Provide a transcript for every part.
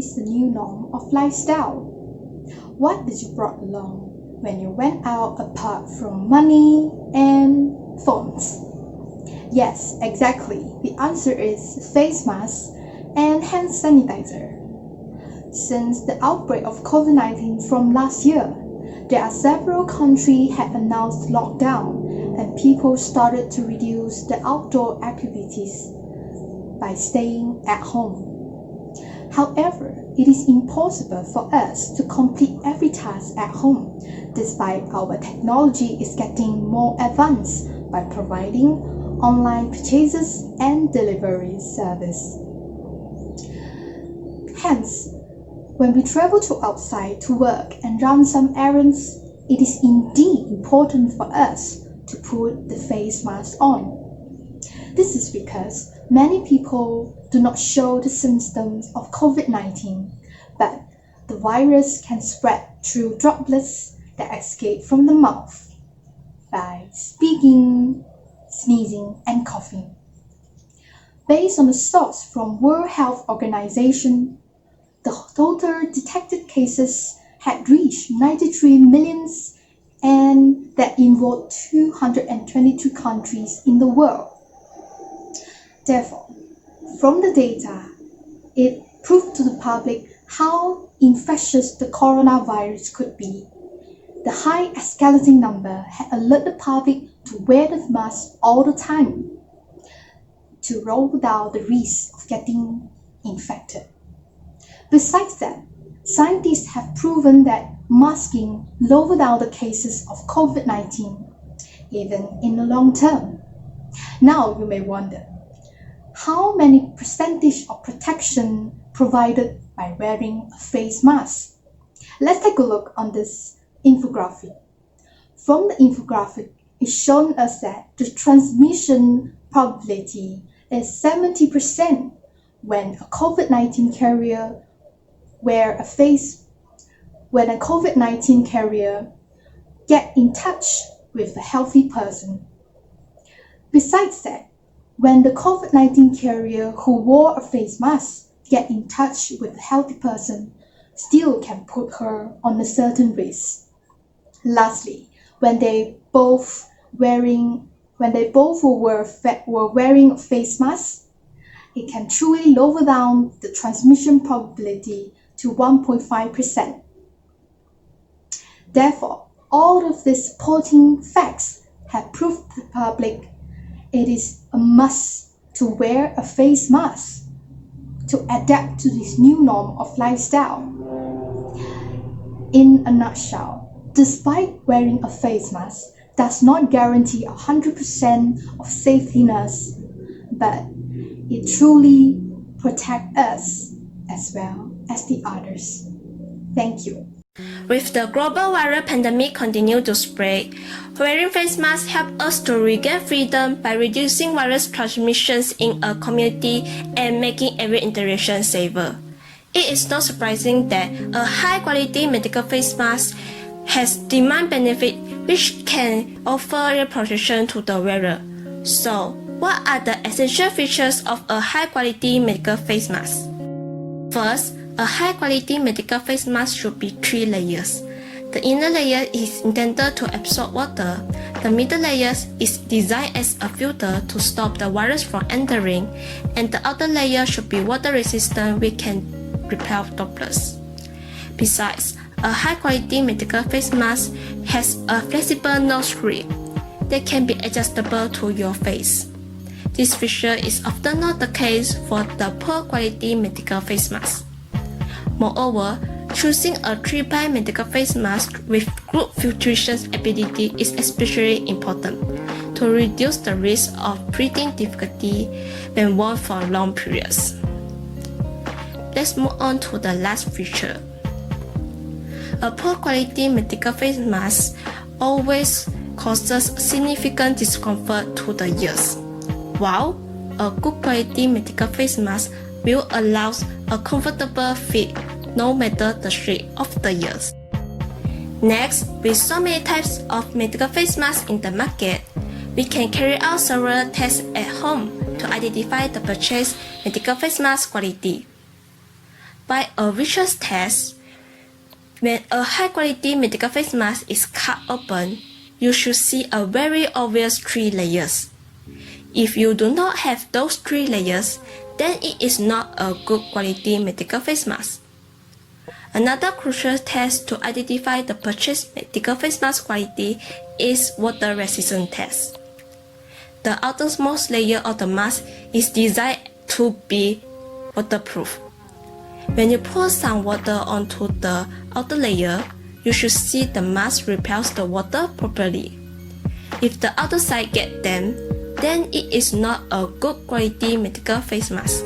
is the new norm of lifestyle. What did you brought along when you went out apart from money and phones? Yes, exactly. The answer is face masks and hand sanitizer. Since the outbreak of COVID-19 from last year, there are several countries have announced lockdown and people started to reduce the outdoor activities by staying at home. However, it is impossible for us to complete every task at home, despite our technology is getting more advanced by providing online purchases and delivery service. Hence, when we travel to outside to work and run some errands, it is indeed important for us to put the face mask on. This is because many people do not show the symptoms of COVID-19, but the virus can spread through droplets that escape from the mouth by speaking, sneezing, and coughing. Based on the source from World Health Organization, the total detected cases had reached 93 million and that involved 222 countries in the world. Therefore, from the data, it proved to the public how infectious the coronavirus could be. The high escalating number had alerted the public to wear the mask all the time to roll down the risk of getting infected. Besides that, scientists have proven that masking lowers down the cases of COVID-19, even in the long term. Now you may wonder, how many percentage of protection provided by wearing a face mask? Let's take a look on this infographic. From the infographic, it's shown us that the transmission probability is 70% when a COVID-19 carrier get in touch with a healthy person. Besides that, when the COVID-19 carrier who wore a face mask get in touch with a healthy person, still can put her on a certain risk. Lastly, when they both were wearing a face mask, it can truly lower down the transmission probability to 1.5%. Therefore, all of these supporting facts have proved to the public it is a must to wear a face mask to adapt to this new norm of lifestyle. In a nutshell, despite wearing a face mask does not guarantee 100% of safetyness, but it truly protects us as well as the others. Thank you. With the global viral pandemic continue to spread, wearing face masks help us to regain freedom by reducing virus transmissions in a community and making every interaction safer. It is not surprising that a high-quality medical face mask has demand benefit which can offer real protection to the wearer. So, what are the essential features of a high-quality medical face mask? First, a high-quality medical face mask should be 3 layers. The inner layer is intended to absorb water. The middle layer is designed as a filter to stop the virus from entering, and the outer layer should be water-resistant which can repel droplets. Besides, a high-quality medical face mask has a flexible nose grip that can be adjustable to your face. This feature is often not the case for the poor-quality medical face mask. Moreover, choosing a 3-ply medical face mask with good filtration ability is especially important to reduce the risk of breathing difficulty when worn for long periods. Let's move on to the last feature. A poor quality medical face mask always causes significant discomfort to the ears, while a good quality medical face mask will allow a comfortable fit no matter the shape of the ears. Next, with so many types of medical face masks in the market, we can carry out several tests at home to identify the purchased medical face mask quality. by a visual test, when a high-quality medical face mask is cut open, you should see a very obvious 3 layers. If you do not have those 3 layers, then it is not a good quality medical face mask. Another crucial test to identify the purchased medical face mask quality is water resistance test. The outermost layer of the mask is designed to be waterproof. When you pour some water onto the outer layer, you should see the mask repels the water properly. If the outer side gets damp, then it is not a good quality medical face mask.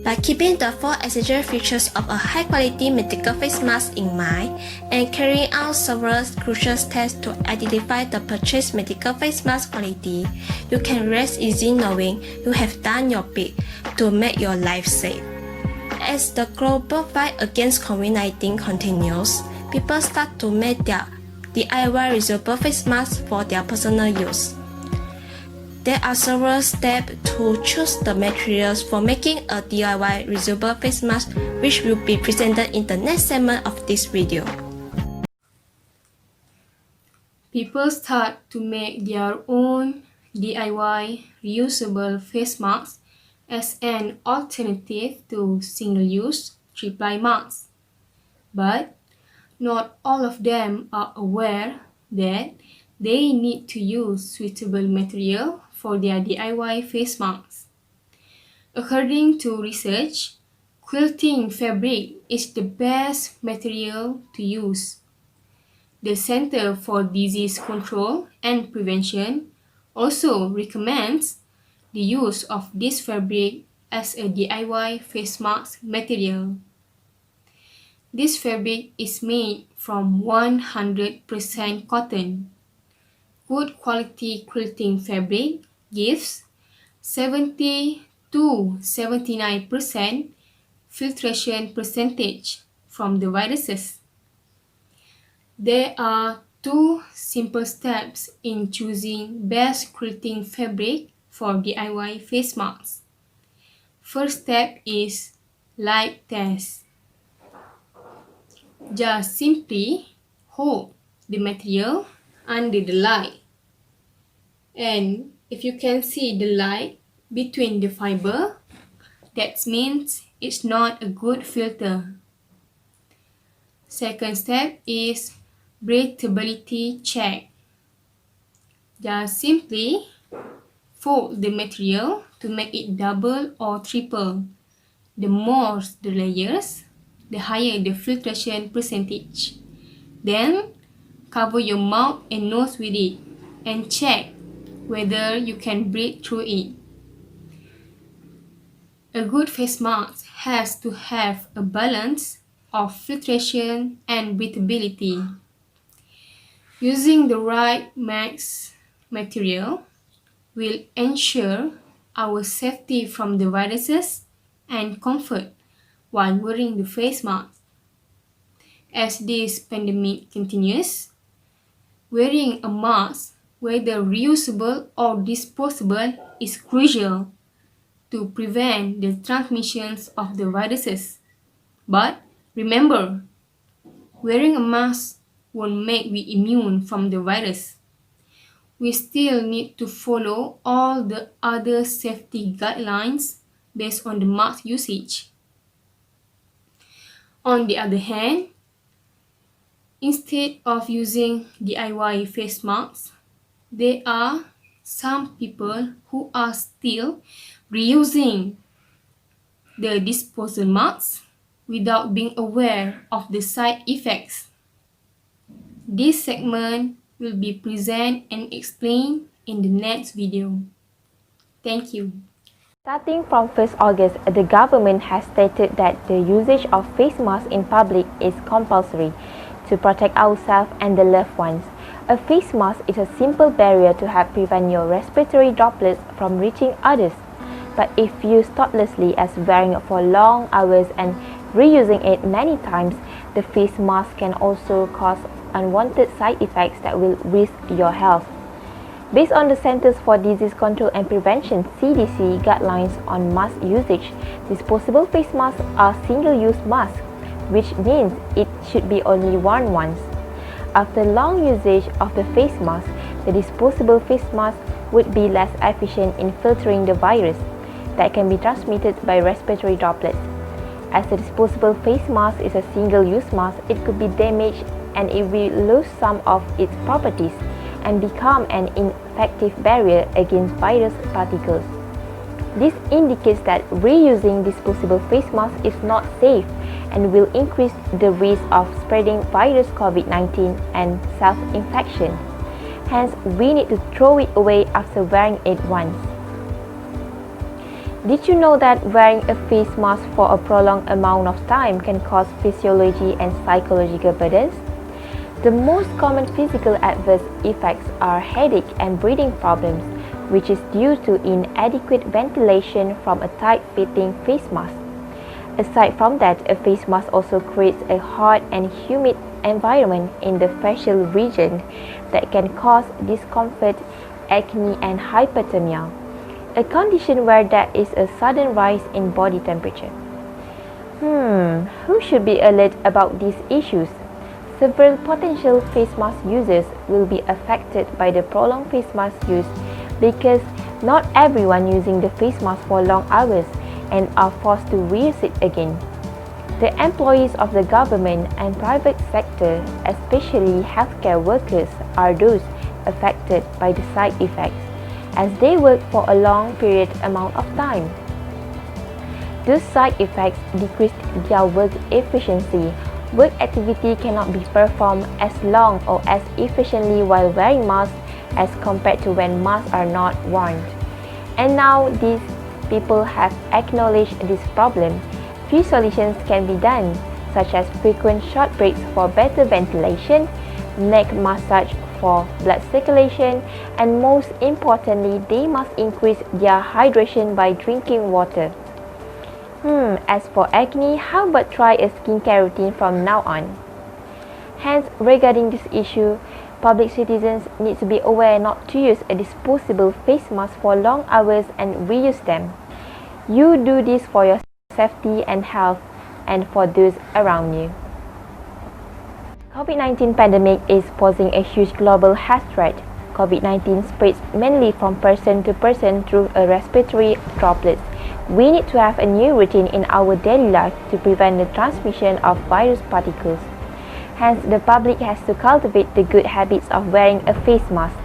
By keeping the 4 essential features of a high-quality medical face mask in mind and carrying out several crucial tests to identify the purchased medical face mask quality, you can rest easy knowing you have done your bit to make your life safe. As the global fight against COVID-19 continues, people start to make their DIY reusable face masks for their personal use. There are several steps to choose the materials for making a DIY reusable face mask, which will be presented in the next segment of this video. People start to make their own DIY reusable face masks as an alternative to single-use 3-ply masks. But not all of them are aware that they need to use suitable material for their DIY face masks. According to research, quilting fabric is the best material to use. The Center for Disease Control and Prevention also recommends the use of this fabric as a DIY face mask material. This fabric is made from 100% cotton. Good quality quilting fabric gives 70 to 79% filtration percentage from the viruses. There are 2 simple steps in choosing best quilting fabric for DIY face masks. First step is light test. Just simply hold the material under the light, and if you can see the light between the fiber, that means it's not a good filter. Second step is breathability check. Just simply fold the material to make it double or triple. The more the layers, the higher the filtration percentage. Then cover your mouth and nose with it and check whether you can breathe through it. A good face mask has to have a balance of filtration and breathability. Using the right mask material will ensure our safety from the viruses and comfort while wearing the face mask. As this pandemic continues, wearing a mask, whether reusable or disposable, is crucial to prevent the transmissions of the viruses. But remember, wearing a mask won't make we immune from the virus. We still need to follow all the other safety guidelines based on the mask usage. On the other hand, instead of using DIY face masks, there are some people who are still reusing the disposable masks without being aware of the side effects. This segment will be presented and explained in the next video. Thank you. Starting from 1st August, the government has stated that the usage of face masks in public is compulsory to protect ourselves and the loved ones. A face mask is a simple barrier to help prevent your respiratory droplets from reaching others. But if used thoughtlessly as wearing it for long hours and reusing it many times, the face mask can also cause unwanted side effects that will risk your health. Based on the Centers for Disease Control and Prevention (CDC) guidelines on mask usage, disposable face masks are single-use masks, which means it should be only worn once. After long usage of the face mask, the disposable face mask would be less efficient in filtering the virus that can be transmitted by respiratory droplets. As the disposable face mask is a single-use mask, it could be damaged and it will lose some of its properties and become an ineffective barrier against virus particles. This indicates that reusing disposable face masks is not safe and will increase the risk of spreading virus COVID-19 and self-infection. Hence, we need to throw it away after wearing it once. Did you know that wearing a face mask for a prolonged amount of time can cause physiological and psychological burdens? The most common physical adverse effects are headache and breathing problems, which is due to inadequate ventilation from a tight-fitting face mask. Aside from that, a face mask also creates a hot and humid environment in the facial region that can cause discomfort, acne, and hyperthermia, a condition where there is a sudden rise in body temperature. Who should be alert about these issues? Several potential face mask users will be affected by the prolonged face mask use because not everyone using the face mask for long hours and are forced to reuse it again. The employees of the government and private sector, especially healthcare workers, are those affected by the side effects as they work for a long period amount of time. Those side effects decrease their work efficiency. Work activity cannot be performed as long or as efficiently while wearing masks as compared to when masks are not worn. And now these people have acknowledged this problem. Few solutions can be done, such as frequent short breaks for better ventilation, neck massage for blood circulation, and most importantly, they must increase their hydration by drinking water. As for acne, how about try a skincare routine from now on? Hence, regarding this issue, public citizens need to be aware not to use a disposable face mask for long hours and reuse them. You do this for your safety and health and for those around you. COVID-19 pandemic is posing a huge global health threat. COVID-19 spreads mainly from person to person through a respiratory droplets. We need to have a new routine in our daily life to prevent the transmission of virus particles. Hence, the public has to cultivate the good habits of wearing a face mask.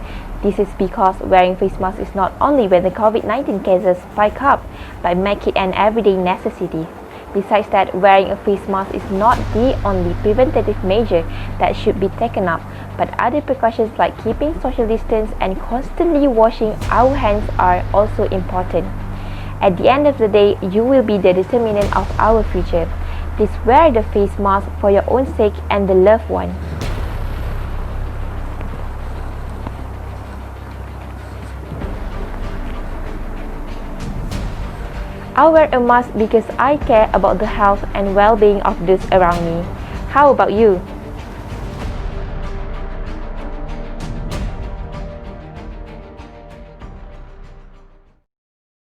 This is because wearing face mask is not only when the COVID-19 cases spike up, but make it an everyday necessity. Besides that, wearing a face mask is not the only preventative measure that should be taken up, but other precautions like keeping social distance and constantly washing our hands are also important. At the end of the day, you will be the determinant of our future. Please wear the face mask for your own sake and the loved one. I wear a mask because I care about the health and well-being of those around me. How about you?